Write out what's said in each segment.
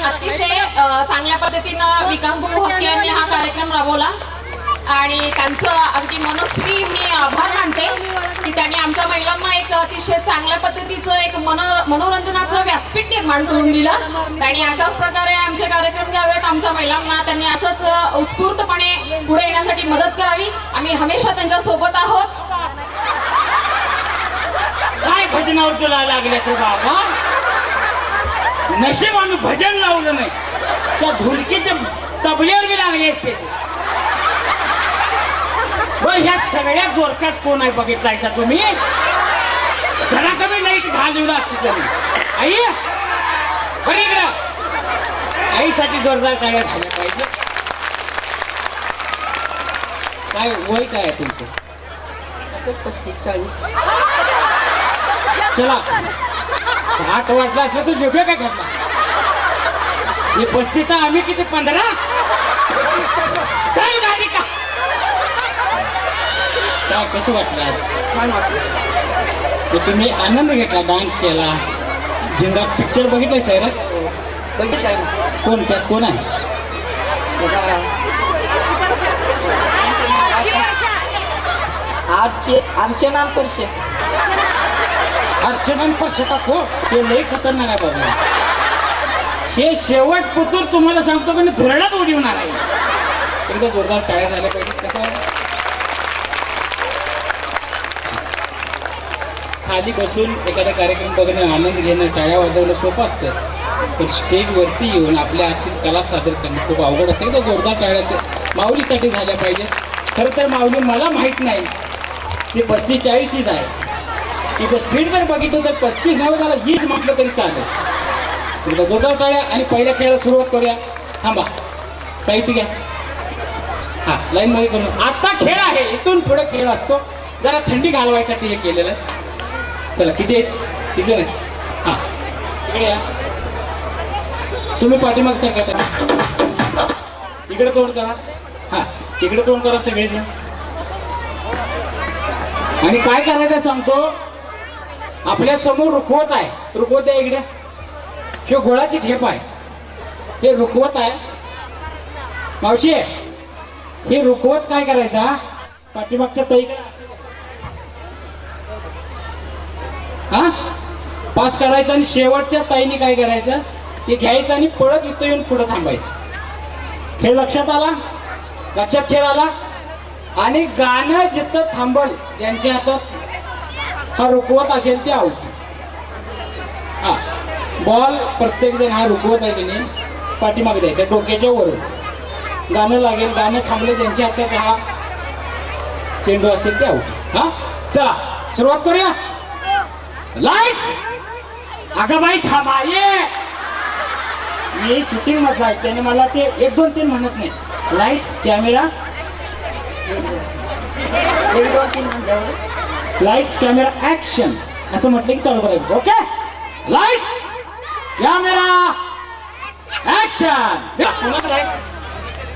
अतिशय चांगल्या पद्धतीनं विकास भाऊ हक्के यांनी हा कार्यक्रम राबवला आणि त्यांचं अगदी मनस्वी मी आभार मानते की त्यांनी आमच्या महिलांना एक अतिशय चांगल्या पद्धतीचं एक मनोरंजनाचं व्यासपीठ निर्माण करून दिलं आणि अशाच प्रकारे आमचे कार्यक्रम घ्यावेत. आमच्या महिलांना त्यांनी असंच उत्स्फूर्तपणे पुढे येण्यासाठी मदत करावी. आम्ही हमेशा त्यांच्या सोबत आहोत. काय भजनावर तुला लागले तू बाबा? नशिबानं भजन लावलं नाही त्या ढोलकीच्या तबल्यावर बी लागले असते. बर ह्यात सगळ्यात जोरकाच कोण आहे बघितलायसा तुम्ही? जरा कमी लाईट घालवलं असते तुम्ही. आई बरं इकडं आईसाठी जोरदार टाळ्या झाल्या पाहिजे. काय वय काय आहे तुमचं? 35-40. चला 60 वाजला असलं तर वेगळं काय करणार? हे 35 आम्ही किती 15 काय गाडी का? काय कसं वाटलं आज? छान वाटलं. तुम्ही आनंद घेतला, डान्स केला, झिंगाट पिक्चर बघितलाय सैराट? बघितलंय ना. कोण त्यात कोण आहे? अर्चना परशे. अर्चना परशे हो ते लई खतरनाक आहे बाबा. हे शेवट पुतूर तुम्हाला सांगतो की धुरणात उडवणार आहे. एकदा जोरदार टाळ्या झाल्या पाहिजे. कसं आहे खाली बसून एखादा कार्यक्रम बघणं, आनंद घेणं, टाळ्या वाजवणं सोपं असतं, पण स्टेजवरती येऊन आपल्या हातील कला सादर करणं खूप अवघड असतं. एकदा जोरदार टाळ्या माऊलीसाठी झाल्या पाहिजे. खरं तर माऊली मला माहीत नाही ती 35-40च आहे. तिचं स्पीड जर बघितलं तर 35 नाही, त्याला 20 म्हटलं तरी चालेल. एकदा जोरदार टाळ्या आणि पहिल्या खेळाला सुरुवात करूया. थांबा साहित्य घ्या. हां लाईनमध्ये करून आता खेळ आहे. इथून पुढे खेळ असतो. जरा थंडी घालवायसाठी हे केलेलं आहे. चला किती आहेत? किती जण आहेत? हां इकडे या. तुम्ही पाठीमाग सरका. इकडे तोंड करा. हां इकडे तोंड करा सगळेजण. आणि काय करायचं सांगतो. आपल्या समोर रुखवत आहे. रुखवत आहे इकडे. हे गोळाची ठेप आहे. हे रुखवत आहे. मावशी हे रुखवत काय करायचा? पाठीमागच्या तईकडे हा पास करायचं आणि शेवटच्या ताईने काय करायचं ते घ्यायचं आणि पळत इथं येऊन पुढं थांबायचं. खेळ लक्षात आला? लक्षात खेळ आला? आणि गाणं जिथं थांबल त्यांच्या हातात हा रुकवत असेल ते आउट. हा बॉल प्रत्येक जण हा रुकवत आहे त्याने पाठीमागे द्यायचा डोक्याच्या वरून. गाणं लागेल, गाणं थांबलं ज्यांच्या हातात हा चेंडू असेल ते आउट. हा चला सुरुवात करूया. लाईट्स. अगं बाई थांबा. ये मी शूटिंग मधला आहे त्याने मला ते 1 2 3 म्हणत नाही. Lights camera. 1 2 3 म्हणल्यावर लाईट्स कॅमेरा ऍक्शन असं म्हटलं की चालू करायचं. Okay lights camera action. कोणाकडे आहे?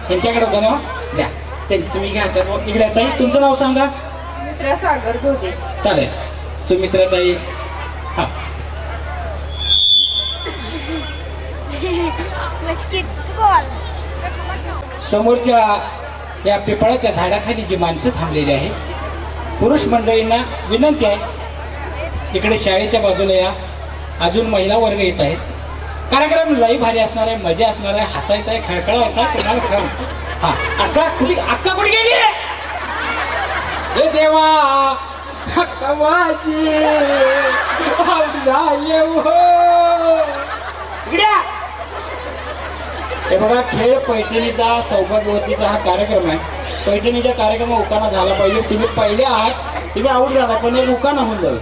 त्यांच्याकडे होतं ना. द्या तुम्ही घ्या. इकडे ताई तुमचं नाव सांगा. मित्र सागर घोगे. चालेल. सुमित्रा ताई. हा समोरच्या या पिपळाच्या झाडाखाली जी माणसं थांबलेली आहेत पुरुष मंडळींना विनंती आहे इकडे शाळेच्या बाजूला या. अजून महिला वर्ग येत आहेत. कार्यक्रम लई भारी असणार आहे, मजा असणार आहे, हसायचं आहे, खळखळायचं आहे. कुणाला सांग. हा अक्का कुठे गेली? हे देवा अक्का माझी हे बघा खेळ पैठणीचा सौभाग्यवतीचा हा कार्यक्रम आहे. पैठणीचा कार्यक्रम उकाना झाला पाहिजे. तुम्ही पहिले आहात, तुम्ही आऊट झाला पण एक उकाना होऊन जाऊ.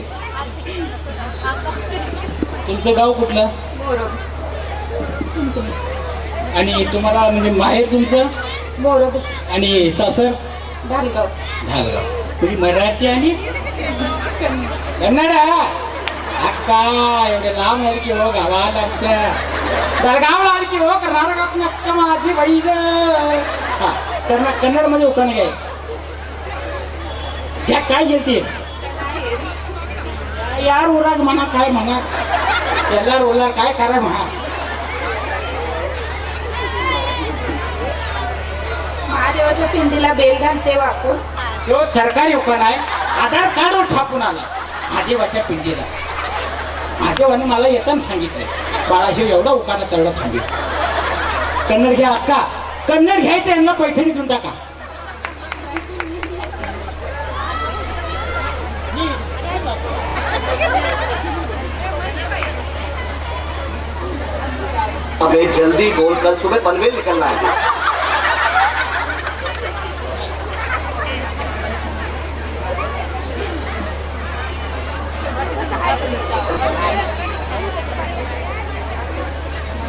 तुमचं गाव कुठलं? आणि तुम्हाला म्हणजे माहेर तुमचं? आणि सासर? धालगाव. तुम्ही मराठी आणि कन्नड? अक्का एवढे लांब आली की हो गावाला आमच्या जळगावला आली की हो कर्नाटकात अक्का माझी बहीण. हा कन्नड मध्ये उकाने घ्या. काय घेते यार उराग म्हणा काय म्हणा याला रोला काय करा म्हणा. महादेवाच्या पिंडीला बेल घालते वाकून. तो सरकारी उखाणा आहे. आधार कार्डवर छापून आला महादेवाच्या पिंडीला. महादेवाने मला येताना सांगितलं बाळाशिव एवढा उखाणा तेवढा थांबेल. कन्नड घ्या अक्का, कन्नड घ्यायचं यांना पैठणी देऊन टाका. अबे जल्दी बोल, कल सुबह पनवेल निकलना है.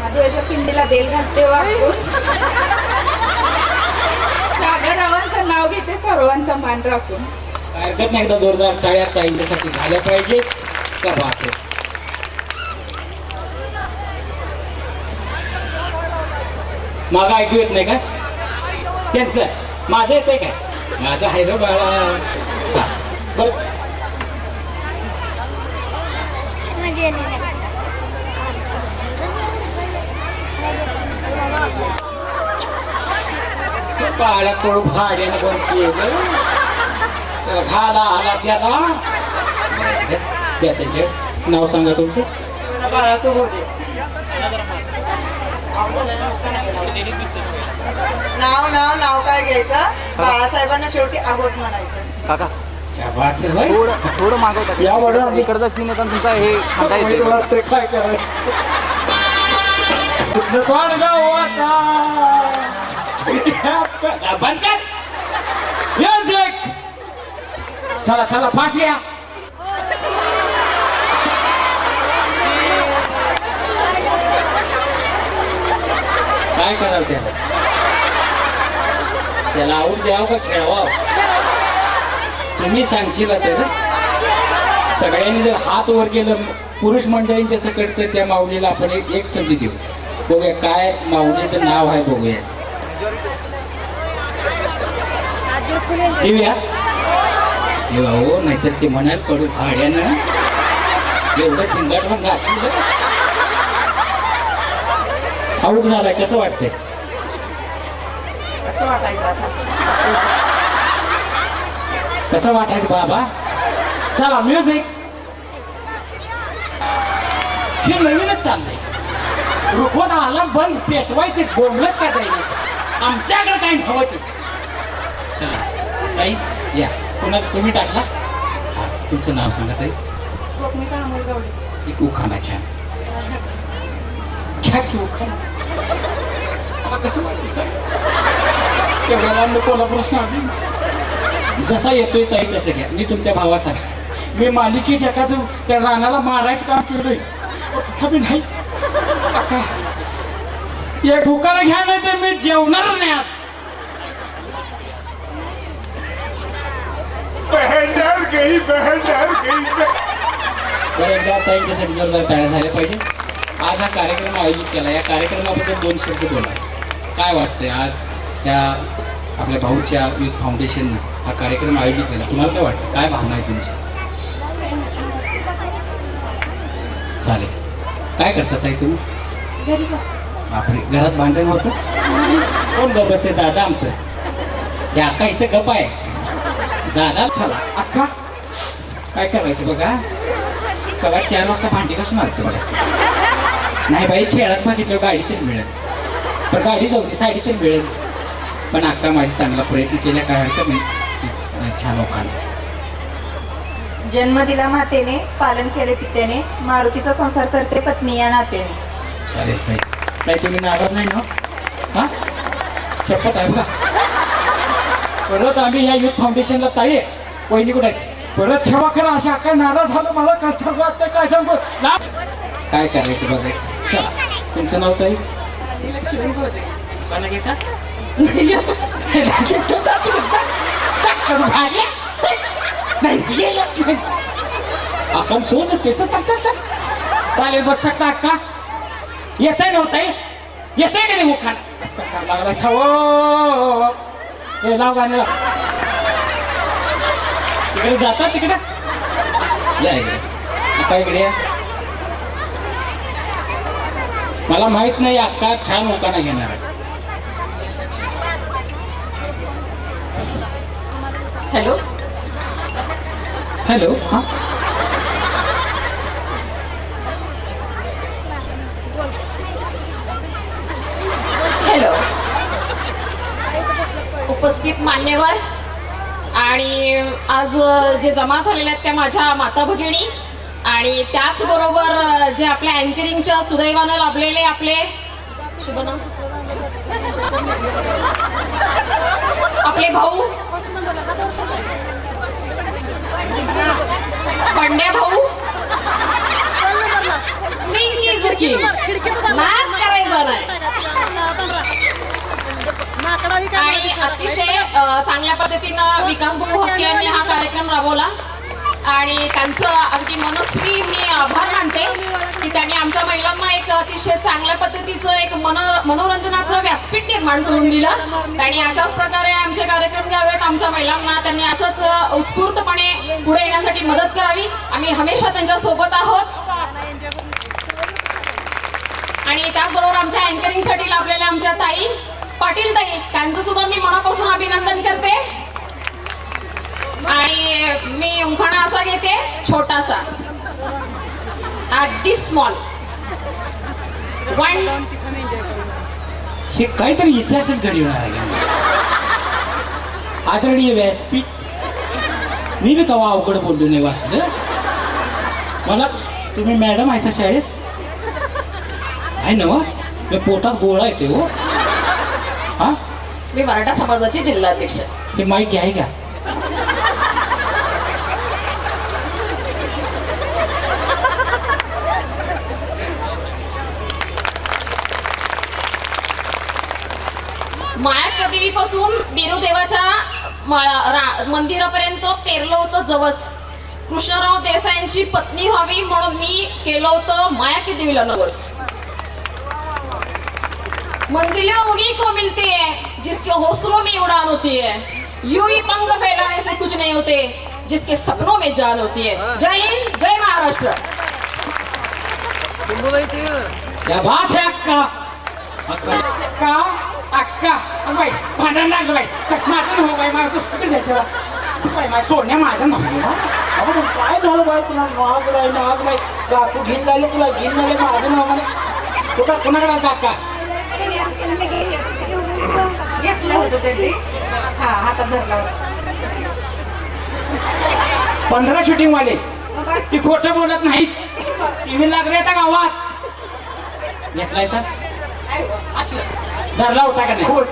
महादेवाच्या पिंडीला बेल घालते वाकून. सागररावांचं नाव घेते सर्वांचा मान राखून. काय हरकत नाही. एकदा जोरदार टाळ्या ताईंच्यासाठी झाल्या पाहिजे. त्या बात आहे. मागं ऐकू येत नाही का त्यांचं? माझं येतंय काय? माझं आहे रे बाळा. हा, बरं. बाळा कोण भाड्यानं बनते त्याला घाला आला त्याला. द्या त्यांचे नाव सांगा तुमचं. नाव काय घ्यायचं? बाळासाहेबांना शेवटी आहोत म्हणायचं. काका क्या बात आहे भाई. थोडं मागवता या वडा आम्ही- इकडचा सीन येताना तुमचा हे खाता वाईट येते. वाटतंय, काय करायचं. कुठलं तोंडगाव आता. बंद कर. म्युझिक. चला चला फास्ट घ्या. काय कराल त्याला आऊट द्यावं का खेळवा? तुम्ही सांगशील तर. सगळ्यांनी जर हात वर केलं पुरुष मंडळींच्या सकट तर त्या माऊलीला आपण एक संधी देऊ. बघूया काय माऊलीचं नाव आहे. बघूया देऊया. हो नाहीतर ते म्हणाल कडू भाड्यानं एवढं चिंगाट पण घातलं. आऊट झालाय. कसं वाटतंय? असं वाटायचं आता. कसं वाटायचं बाबा? चला म्युझिक. हे नवीनच चाललंय. रुखवत आला बंद पेटवाय ते बोंबलत का जाईल. आमच्याकडे काही नव्हतं. चला ताई या. पुन्हा तुम्ही टाकला. हा तुमचं नाव सांगा ताई. स्वप्निका अमोल गावडे. एक उखाणा छान घ्या की उखाणा. आता कसं वाटायचं? एवढ्या लांब कोल्हापूर प्रश्न आली. जसा येतोय ताई तसं घ्या. मी तुमच्या भावासारखा. मी मालिकेत एखादं त्या रानाला मारायचं काम केलंय. तसं बी नाही. काका एक उखाणा घ्या नाही तर मी जेवणारच नाही आज. तर एकदा ताईंच्यासाठी जोरदार टाळ्या झाल्या पाहिजे. आज हा कार्यक्रम आयोजित केला. या कार्यक्रमाबद्दल 2 शब्द बोला. काय वाटतंय आज त्या आपल्या भाऊच्या युथ फाउंडेशननं हा कार्यक्रम आयोजित केला? तुम्हाला काय वाटतं? काय भावना आहे तुमची? चालेल. काय करता ताई तुम्ही? बापरे, घरात भांडण होतं? कोण गप बसते? दादा आमचं. या अक्का इथं गप आहे. दादा चला अक्का काय करायचं बघा. कवा 4 वाजता भांडी कसून आणतो बघा. नाही बाई खेळात बघितलं गाडी तरी मिळेल. पण गाडी जाऊ दे साडी तरी मिळेल. पण अक्का माझी चांगला प्रयत्न केला. काय हरकत नाही. छान ओखाणा. जन्म दिला मातेने, पालन केले पित्याने, मारुतीचा संसार करते पत्नी या नातेने. चालेल ताई. ताई तुम्ही नाराज नाही ना? हा शपथ आहे का? परत आम्ही या युथ फाउंडेशनला ताई वहिनी कुठे आहे? परत ठेवा खरं. अशा काय नाराज झालं मला कसं वाटतं काय सांगू. काय करायचं बघा. चला तुमचं नाव ताई? कोणा घेता? आपण सोनच घेतो. चालेल बस शकता अक्का. येतंय नव्हता येतंय का नाही मुखान? लागला सावो. हे लाव गाणं. तिकडे जातात तिकडे. या इकडे. अक्का इकडे या. मला माहित नाही अक्का छान उखाणा घेणार आहे. हॅलो हॅलो हां हॅलो उपस्थित मान्यवर आणि आज जे जमा झालेले आहेत त्या माझ्या माता भगिनी आणि त्याचबरोबर जे आपल्या अँकरिंगच्या सुदैवानं लाभलेले आपले शुभ नाव आपले भाऊ पंड्या भाऊ सिंग इज अ किंग नाद करायचा नाही आणि अतिशय चांगल्या पद्धतीनं विकास भाऊ हक्के यांनी हा कार्यक्रम राबवला आणि त्यांचं अगदी मनस्वी मी आभार मानते की त्यांनी आमच्या महिलांना एक अतिशय चांगल्या पद्धतीचं एक मनोरंजनाचं व्यासपीठ निर्माण करून दिलं आणि अशाच प्रकारे आमचे कार्यक्रम घ्यावेत आमच्या महिलांना त्यांनी असंच उत्स्फूर्तपणे पुढे येण्यासाठी मदत करावी आम्ही हमेशा त्यांच्या सोबत आहोत आणि त्याचबरोबर आमच्या अँकरिंगसाठी लाभलेल्या आमच्या ताई पाटील ताई त्यांचं सुद्धा मी मनापासून अभिनंदन करते आणि मी उखाणा असा घेते छोटासा ॲट दिस स्मॉल वन हे काहीतरी इतिहासच घडवणार आहे आदरणीय व्यासपीठ मी बी कवा अवघड बोललो नाही वाचलं मला तुम्ही मॅडम आहे शाळेत आहे ना मी पोटात गोळा येते हो हा मी मराठा समाजाची जिल्हाध्यक्ष हे माहिती आहे का माया देवीपासून बिरुदेवाच्या मंदिरापर्यंत पेरलं होतं जवस कृष्णराव देसाईंची पत्नी व्हावी म्हणून मी केलं होतं माया की देवीला नवस मंजिलें उन्हीं को मिलती है जिसके हौसलों में उड़ान होती है यूं ही पंख फैलाने से कुछ नहीं होते जिसके सपनों में जान होती है जय हिंद जय महाराष्ट्र क्या बात है अक्का अक्का अक्का बाई भांडण लागलं बाई माझं हो बाई माझं स्पीकर द्यायचं बाई माझं सोन्या माझं नाही काय झालं बाई तुला नाग बाई काकू घेऊन राहिले तुला घेऊन राहिले माझं नाव मला कुठं कुणाकडे आता अक्का घेतलं होतं त्यांनी हा हातात धरला होता 15 शूटिंग वाले ती खोटं बोलत नाही टीव्ही लागले आता गावात घेतलाय सर धरला होता का नाही खोट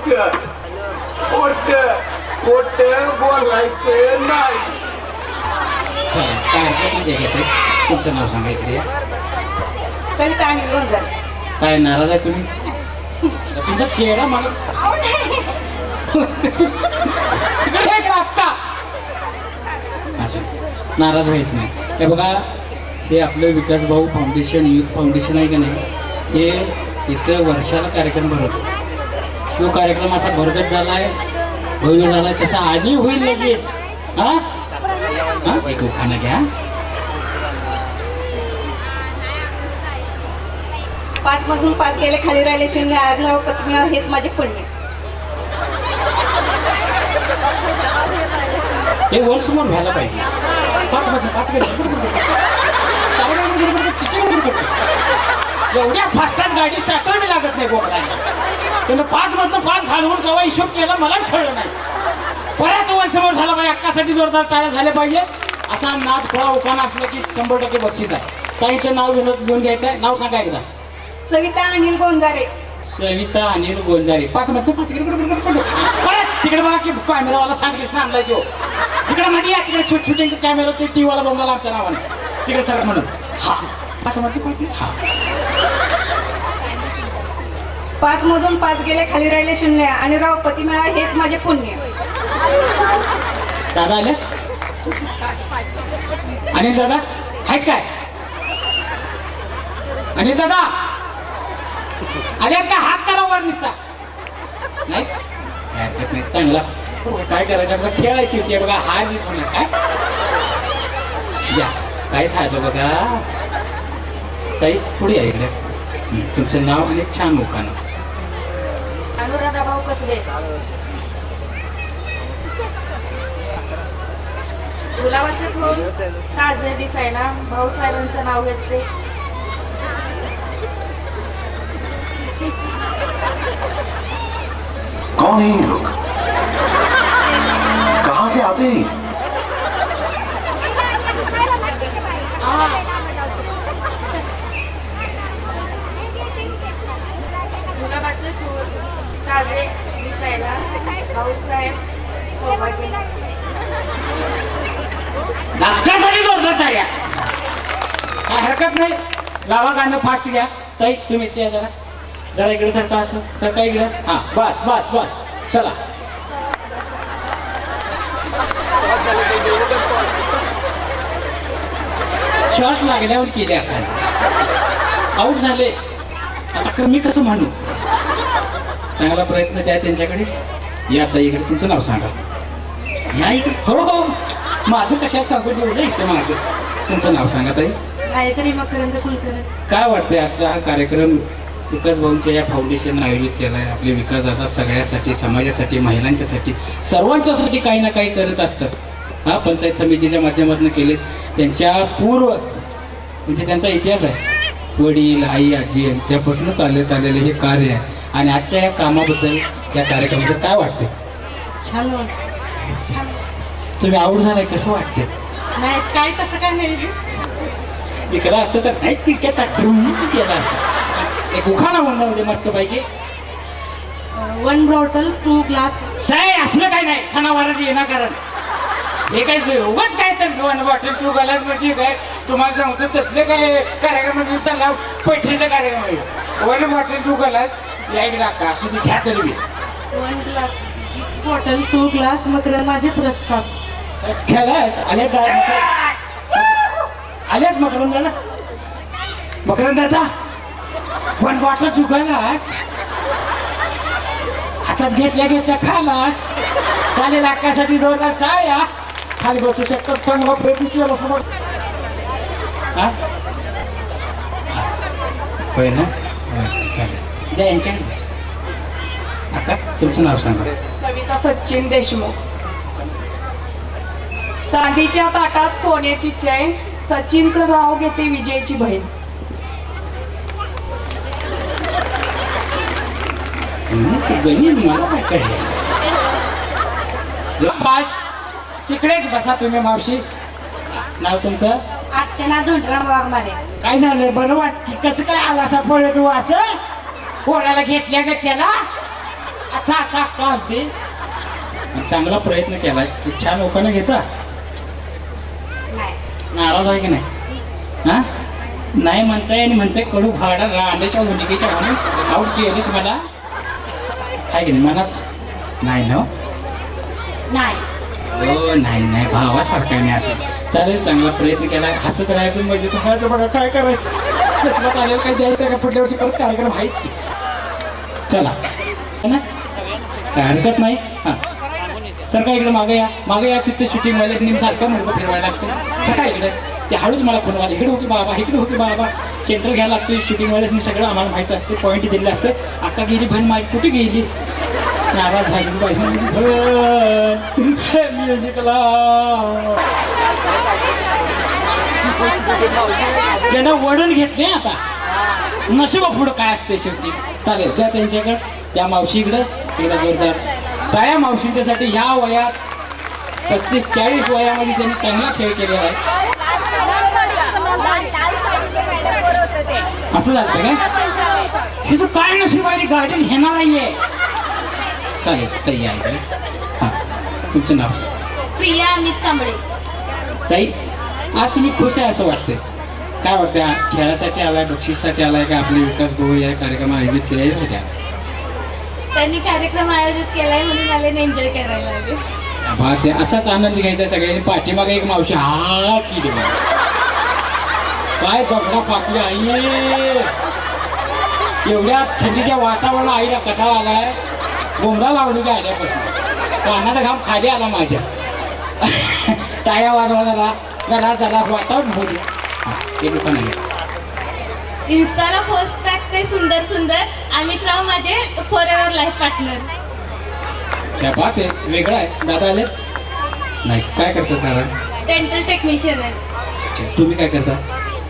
बोलायचं नाही चला काय हरकत नाही घेते तुमचं नाव सांगा इकडे या. सविता आणि गोंजर काय नाराज आहे तुम्ही तुमचा चेहरा मला इकडे एक अक्का असं नाराज व्हायचं नाही हे बघा हे आपलं विकास भाऊ फाउंडेशन युथ फाउंडेशन आहे का नाही हे इथं वर्षाला कार्यक्रम भरवतो तो कार्यक्रम असा भरगत झाला आहे भव्य झाला आहे तसा आणि होईल लगेच हां हां एक खाणं घ्या 5 मधून 5 गेले खाली राहिले 0 आर्नव पत्नीवर हेच माझे पुण्य हे वर समोर व्हायला पाहिजे 5 मधून 5 गेले एवढ्या फास्टात गाडी स्टार्टर बी लागत नाही बोकडाने त्यानं 5 मधनं 5 घालवून केव्हा हिशोब केला मला कळलं नाही परत वर समोर झाला पाहिजे अक्कासाठी जोरदार टाळ्या झाल्या पाहिजे असा नाद खोळा उखाणा असलं की 100% बक्षीस आहे ताईचं नाव विनोद लिहून घ्यायचं आहे नाव सांगा एकदा सविता अनिल गोंजारे सविता अनिल गोंजारे 5 मधनं 5 परत तिकडे बघा की कॅमेरावाला सांगितलं ना आणलाय तो तिकडे मध्ये या तिकडे शूटिंगचा कॅमेरा ते टी वाला बोंबला आमच्या नावाने तिकडे सर म्हणून हा 5 मधनं 5 हा 5 मधून 5 गेले खाली राहिले 0 आणि रावपती मिळा हेच माझे पुण्य दादा आले अनिल दादा आहेत काय अनिल दादा आल्यात काय हात करा वर निसता नाही काय हरकत नाही चांगला काय करायचं आपला खेळ आहे शेवटी बघा हार जीत होणार काय या कायच हारलं बघा ताई पुढे या इकडे तुमचं नाव आणि एक छान मुखानं अनुराधा भाऊ कसबे गुलाबाचे फूल ताजे दिसायला भाऊसाहेबांचं नाव घेते. कौन है ये लोग? कहाँ से आते हैं? गुलाबाचे फूल ताजे दिसायला भाऊसाहेब सौभाग्य. नाटकासाठी जोरदार टाळ्या. काय हरकत नाही. लावा गाणं फास्ट घ्या. ताई तुम्ही ते जरा जरा इकडे सरका असं सरका इकडे. हा बस बस बस चला. शॉर्ट लागल्यावर केले आपण आऊट झाले. आता कमी कसं म्हणू. चांगला प्रयत्न द्या त्यांच्याकडे. या ताई इकडे तुमचं नाव सांगा. या इकडे. हो हो माझं कशाला सांगू एवढं इथे मागे. तुमचं नाव सांगा ताई. गायत्री मकरंद कुलकर्णी. काय वाटतंय आजचा हा कार्यक्रम विकास भाऊंच्या या फाउंडेशन आयोजित केला आहे. आपले विकास दादा सगळ्यासाठी समाजासाठी महिलांच्यासाठी सर्वांच्यासाठी काही ना काही करत असतात. हा पंचायत समितीच्या माध्यमातून केले. त्यांच्या पूर्व म्हणजे त्यांचा इतिहास आहे. वडील आई आजी यांच्यापासून चालत आलेले हे कार्य आहे. आणि आजच्या या कामाबद्दल या कार्यक्रमाबद्दल काय वाटते. छान छान. तुम्ही आवड झालाय कसं वाटते. नाही काय तसं काय नाही. तिकडं असतं तर नाही पिक्या टाकून केलं असतं. एक उखाणा म्हणणं होते मस्त पैकी. 1 बॉटल 2 ग्लास. साय असलं काय नाही सणावाराचं येणार कारण हे काय उगाच काय तर 1 बॉटल 2 ग्लास म्हणजे काय तुम्हाला सांगतो तसले काय कार्यक्रम चालला पैठेचा कार्यक्रम आहे. 1 बॉटल 2 ग्लास या एक लाख असं ती घ्या तरी बी 1 बॉटल 2 ग्लास मकरंद माझे पुरस्कार. बस खेळास आल्यात आल्यात मकरंद दादा. मकरंद दादा 1 बॉटल 2 ग्लास हातात घेतल्या घेतल्या खालास. चालेल अक्कासाठी जोरदार टाळ्या. खाली बसू शकतात. चांगला प्रयत्न केला समोर. हा होय ना चालेल द्या यांच्याकडे द्या. अक्का तुमचं नाव सांगा. कविता सचिन देशमुख. चांदीच्या ताटात सोन्याची चैन सचिनचं नाव घेते विजयची बहीण. गणित मला काय कळलं. बस तिकडेच बसा तुम्ही मावशी. नाव तुमचं. अर्चना धोंडराम वाघमारे. काय झालं बरं वाट की कसं काय आला असा पळ तू असं कोणाला घेतल्या ग त्याला असा असा का ते. चांगला प्रयत्न केलाय. छान लोकांना घेता. नाराज आहे की नाही. हा नाही म्हणताय आणि म्हणताय कडू फाडा रांड्याच्या उंडिकेच्या म्हणून आऊट केलीस मला आहे की नाही. मनाच नाही ना. नाही हो नाही नाही भावासारखा नाही असं. चालेल चांगला प्रयत्न केला. हसत राहायचं म्हणजे तर बघा काय करायचं. लक्षात आलेलं काही द्यायचं का पुढल्या वर्षी परत कार्यक्रम आहेच की. चला ना काय हरकत नाही. हां सर काय इकडे मागे या मागे या. तिथे शूटिंग वाले नेमसारखं मुलगा फिरवायला लागतं. तर काय इकडे ते हळूच मला फोन वाला इकडे होती बाबा इकडे होती बाबा. सेंटर घ्यायला लागतं. शूटिंग वाल्यानी सगळं आम्हाला माहीत असते. पॉईंट दिलेलं असतं. अक्का गेली बहीण माझी कुठे गेली. नाराज झाली म्युझिकला ज्यांना वडून घेत नाही आता नशिबा पुढं काय असते शेवटी. चालेल त्या त्यांच्याकडं त्या मावशीकडं एकदा जोरदार टाळ्या मावशींच्यासाठी. ह्या वयात 35-40 वयामध्ये त्यांनी चांगला खेळ केलेला आहे. असं झालं काय हे तू काय नशिबाने गाडी घेणार नाहीये. चालेल ताई आहे. हां तुमचं नाव. प्रिया अमित कांबळे. ताई आज तुम्ही खुश आहे असं वाटतंय. काय वाटतं खेळासाठी आलाय बक्षीससाठी आलाय का आपले विकास भाऊ या कार्यक्रम आयोजित केला यासाठी आला. त्यांनी कार्यक्रम आयोजित केलाय म्हणून मला एन्जॉय करायला लागले. बा ते असाच आनंद घ्यायचा सगळ्यांनी. पाठीमागे एक मावशी हा की काय कपडा पाकली आई. एवढ्या थंडीच्या वातावरण आईला कटाळा आलाय. गोमरा लावली का आल्यापासून कानाचा घाम खाली आला माझ्या. टाळ्या वाजवा जरा जरा जरा वातावरण होऊ द्या. हे लोक नाही. इन्स्टाला पोस्ट टाकते सुंदर सुंदर. अमितराव माझे फॉरएव्हर लाईफ पार्टनर. क्या बात आहे. वेगळं आहे. दादा आले नाही काय करतात दादा. डेंटल टेक्निशियन आहे. अच्छा, तुम्ही काय करता?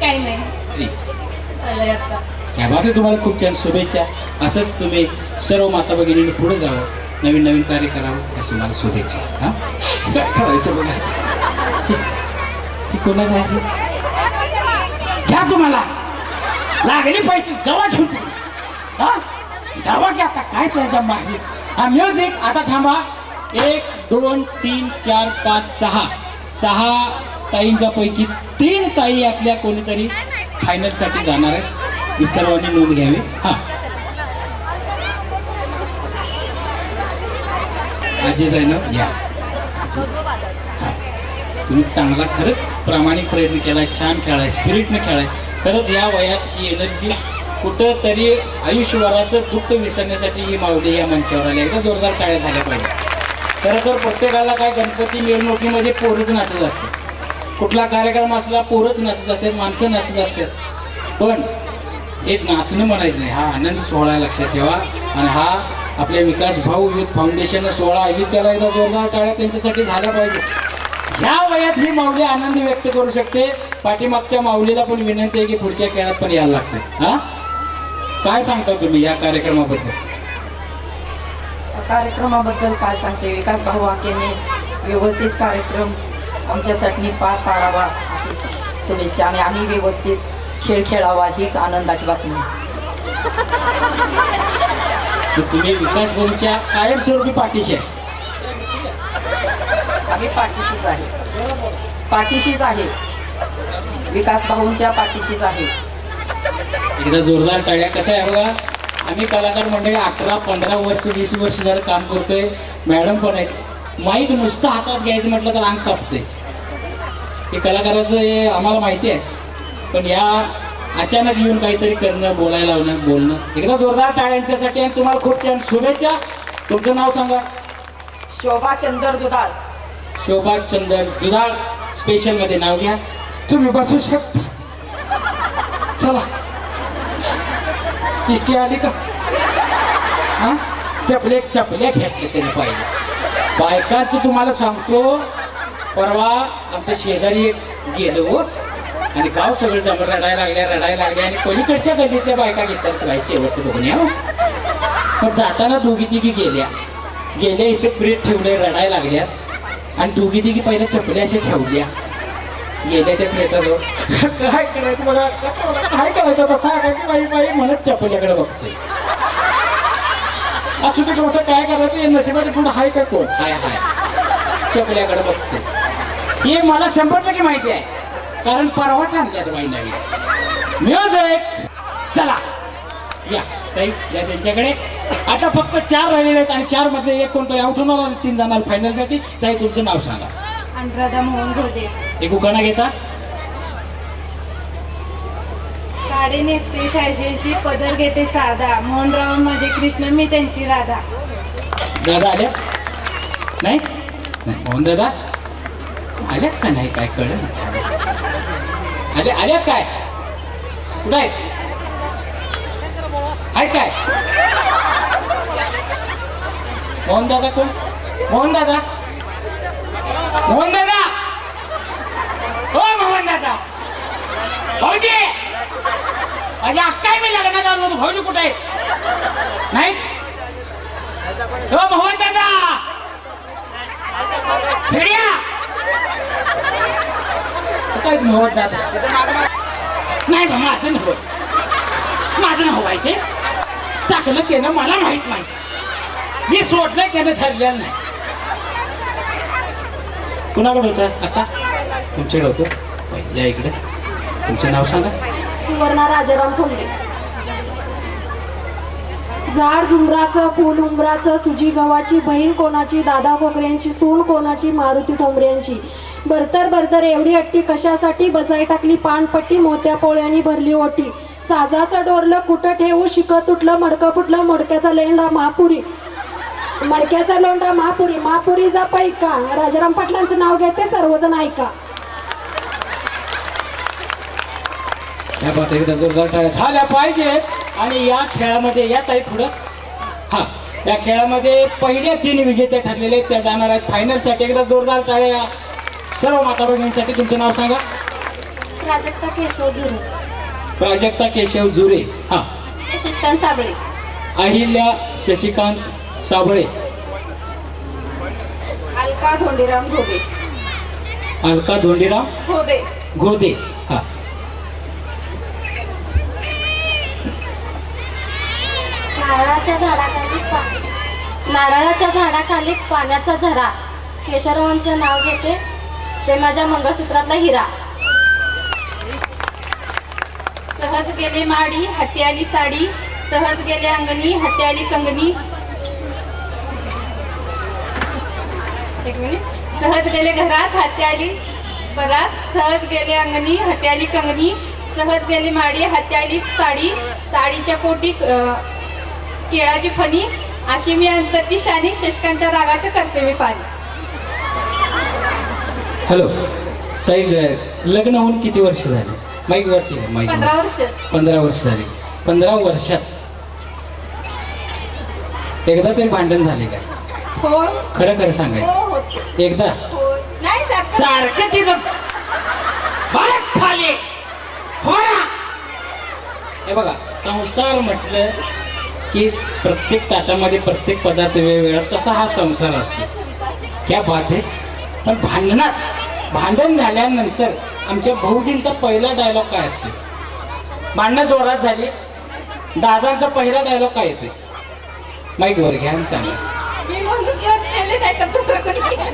काही नाही. अरे, आलंय आता. क्या बात आहे, तुम्हाला खूप छान शुभेच्छा. असंच तुम्ही सर्व माता भगिनींनी पुढे जावं, नवीन नवीन कार्य करावं, याच तुम्हाला शुभेच्छा. हां, काय करायचं बघा. ती कोणाच आहे? घ्या, तुम्हाला लागली पाहिजे, जवळ ठेवतो. हा, जावा की आता, काय त्याच्या मागे. हा, म्युझिक आता थांबा. 1 2 3 4 5 6 ताईंच्या पैकी 3 ताई यातल्या कोणीतरी फायनलसाठी जाणार आहेत. ही सर्वांनी नोंद घ्यावी. हा, आजीच आहे ना, या. हा, तुम्ही चांगला खरंच प्रामाणिक प्रयत्न केलाय, छान खेळाय, स्पिरिटने खेळाय. खरंच या वयात ही एनर्जी कुठं तरी आयुष्यभराचं दुःख विसरण्यासाठी ही माऊली या मंचावर आली. एकदा जोरदार टाळ्या झाल्या पाहिजे. खरं तर प्रत्येकाला काय गणपती मिरवणुकीमध्ये पोरच नाचत असते, कुठला कार्यक्रम असला पोरच नाचत असते, माणसं नाचत असतात. पण एक नाचणं म्हणायचं नाही, हा आनंद सोहळा लक्षात ठेवा. आणि हा आपल्या विकास भाऊ युथ फाउंडेशननं सोहळा आयोजित केला. एकदा जोरदार टाळ्या त्यांच्यासाठी झाल्या पाहिजे. ह्या वयात ही माऊली आनंद व्यक्त करू शकते. पाठीमागच्या माऊलीला पण विनंती आहे की पुढच्या खेळात पण यायला लागते. हा, काय सांगता तुम्ही या कार्यक्रमाबद्दल? कार्यक्रमाबद्दल काय सांगते, विकास भाऊ आकेने व्यवस्थित कार्यक्रम आमच्यासाठी पार पाडावा अशी शुभेच्छा, आणि आम्ही व्यवस्थित खेळ खेळावा हीच आनंदाची बातमी. तर तुम्ही विकास भाऊंच्या कायमस्वरूपी पाठीशी आहे. आम्ही पाठीशीच आहे, विकास भाऊंच्या पाठीशीच आहे. एकदा जोरदार टाळ्या. कसं आहे बघा, आम्ही कलाकार मंडळी 11 15 वर्ष 20 वर्ष झालं काम करतोय. मॅडम पण आहेत. माईक नुसतं हातात घ्यायचं म्हटलं तर अंग कापते. हे कलाकाराचं हे आम्हाला माहिती आहे. पण या अचानक येऊन काहीतरी करणं, बोलायला लावणं, बोलणं. एकदा जोरदार टाळ्यांच्यासाठी आणि तुम्हाला खूप छान शुभेच्छा. तुमचं नाव सांगा. शोभा चंदर दुधाळ. शोभा चंदर दुधाळ स्पेशलमध्ये नाव घ्या. तुम्ही बसू शकता. चला, इष्टी आली का? हा, चपले घेतले तरी पाहिजे. बायकांचं तुम्हाला सांगतो, परवा आमच्या शेजारी एक गेलो हो, आणि गाव सगळं जमून रडायला लागल्या आणि पलीकडच्या गल्लीतल्या बायका घेतल्या काय शेवटचं बघून या. पण जाताना दोघी तिघी गेल्या इथे प्रेत ठेवले, रडायला लागल्या. आणि दोघी तिघी पहिल्या चपल्या अशा ठेवल्या, गेल्या त्या प्रेताजवळ. काय करायचं बघा, काय करायचं आता सांगा की बाई म्हणत चपल्याकडे बघते. असू दे कसं, काय करायचं, हे नशिबाचं पुढं हाय का कोण? हाय चपल्याकडे बघते. हे मला 100% माहिती आहे, कारण परवाच आणल्यात बाई नवीन म्युझिक. चला या ताई, या त्यांच्याकडे. आता फक्त 4 राहिलेले आहेत आणि 4 मध्ये एक कोणतरी आउट होणार आणि 3 जाणार फायनलसाठी. ताई तुमचं नाव सांगा. अनुराधा मोहन घोडे. एक उखाणा घेता. साडी नेसते फॅशनशी, पदर घेते साधा, मोहनराव माझे कृष्ण मी त्यांची राधा. दादा आल्या नाही? मोहन दादा आल्यात का नाही? काय कळलं आल्यात काय? कुठं आहेत काय? मोहन दादा कोण? मोहन दादा हो, मोहन दादा भाऊजी, माझ्या अक्काय मी लग्नात आलो होतो. भाऊजी कुठे आहेत? नाहीत हो मोहन दादा. काय मोहन दादा? नाही बा, माझं नाव माहिती टाकलं त्यानं, मला माहित नाही. मी सोडलंय त्यानं, ठरलेलं नाही. कुणाकडे होतं आता? तुमच्याकडे होतं. या इकडे. तुमचं नाव सांगा. सुवर्णा राजाराम ठोंबरे. झाड झुंबराचं, फुल उंबराचं, सुजी गव्हाची, बहीण कोणाची, दादा कोकऱ्यांची, सून कोणाची, मारुती ठोंबऱ्यांची. बरतर एवढी हट्टी कशासाठी, बसाई टाकली पानपट्टी, मोत्या पोळ्यांनी भरली ओटी. साजाचं डोरलं कुठं ठेवू, शिकत तुटलं मडकं फुटलं, मडक्याचा लेंडा महापुरी, मडक्याचा लोंडा महापुरीचा पैका. राजाराम पाटलांचं नाव घेते, सर्वजण ऐका. या बात एकदा जोरदार टाळ्या झाल्या पाहिजेत. आणि या खेळामध्ये या ताई पुढं. हा, या खेळामध्ये पहिल्या 3 विजेते ठरलेले आहेत, त्या जाणार आहेत फायनलसाठी. एकदा जोरदार टाळ्या. सर्व माता भगिनींसाठी तुमचं नाव सांगा. प्राजक्ता केशव झुरे. प्राजक्ता केशव जुरे. हां. शशिकांत साबळे. अहिल्या शशिकांत साबळे. अलका धोंडीराम घोगे. अलका धोंडीराम घोगे. घोदे. हां. नारळाच्या झाडाखाली पाण्याचा झरा. केशवरावांचं नाव घेते, ते माझ्या मंगळसूत्रातला हिरा. सहज गेले माडी हाती आली साडी, सहज गेले अंगणी हाती आली कंगनी. एक मिनिट. सहज गेले घरात हाती आली परात, सहज गेले अंगणी हाती आली कंगनी. सहज गेली माडी हाती आली साडी, साडीच्या पोटी केळाची फणी. अशी मी अंतरची शानी, शशिकांच्या रागाचं करते मी पाणी. हॅलो ताई, लग्न होऊन किती वर्ष झाली? माईक वरती आहे, माईक. 15 वर्ष. 15 वर्ष झाली. 15 वर्षात एकदा तरी भांडण झाले काय? हो खरं खरं हो सांगायचं. हो एकदा हो. नाही सर. सारखं तिथं बरंच खाली हो ना. हे बघा, संसार म्हटलं की प्रत्येक ताटामध्ये प्रत्येक पदार्थ वेगवेगळा, तसा हा संसार असतो. क्या बात आहे. पण भांडण झाल्यानंतर आमच्या भाऊजींचा पहिला डायलॉग काय असतो? भांडणं जोरात झाली, दादांचा पहिला डायलॉग काय येतोय? माईक वर घ्या आणि सांगा. मी म्हणून सर केले नाही तर दुसरं कोणी केलं.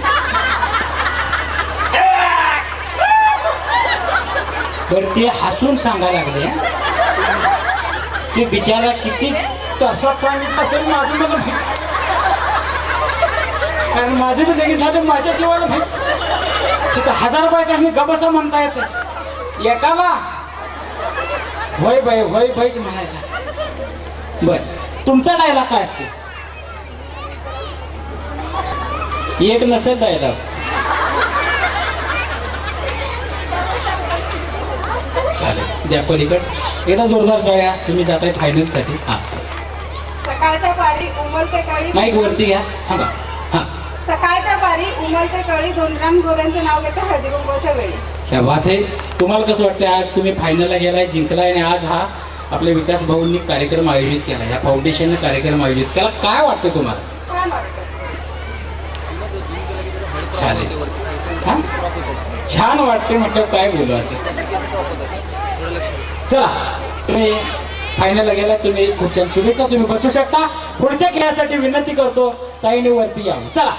बरं, ते हसून सांगा लागले. ते बिचारा किती तसाच सांगितलं असेल माझं मला भेट, कारण माझे बी लगेच झाले, माझ्या जीवाला भेट. तिथं 1000 रुपये कशी गबसा म्हणता येते एकाला. होय बाई होय बाईच म्हणायला. बर, तुमचा डायलॉग काय असते? एक नसेल डायलॉग. चालेल, द्या पलीकड. एकदा जोरदार टाळ्या. तुम्ही जाताय फायनलसाठी. हां, सकाळच्या पारी उमलते कळी. माईक वरती घ्या. हां बा. हां, सकाळच्या पारी उमलते कळी. धोंडीराम घोग्यांचं नाव घेते हळदी कुंकवाच्या वेळी. क्या बात आहे. तुम्हाला कसं वाटतं आज तुम्ही फायनलला गेलाय, जिंकलाय, आणि आज हा आपल्या विकास भाऊंनी कार्यक्रम आयोजित केला, या फाउंडेशनने कार्यक्रम आयोजित केला, काय वाटतं तुम्हाला? छान वाटतं. चालेल. हां, छान वाटते म्हटलं काय बोलू आता. चला, तुम्ही फायनलला गेला, तुम्ही खूप छान शुभेच्छा. तुम्ही बसू शकता. पुढच्या खेळासाठी विनंती करतो ताईने वरती यावं. चला.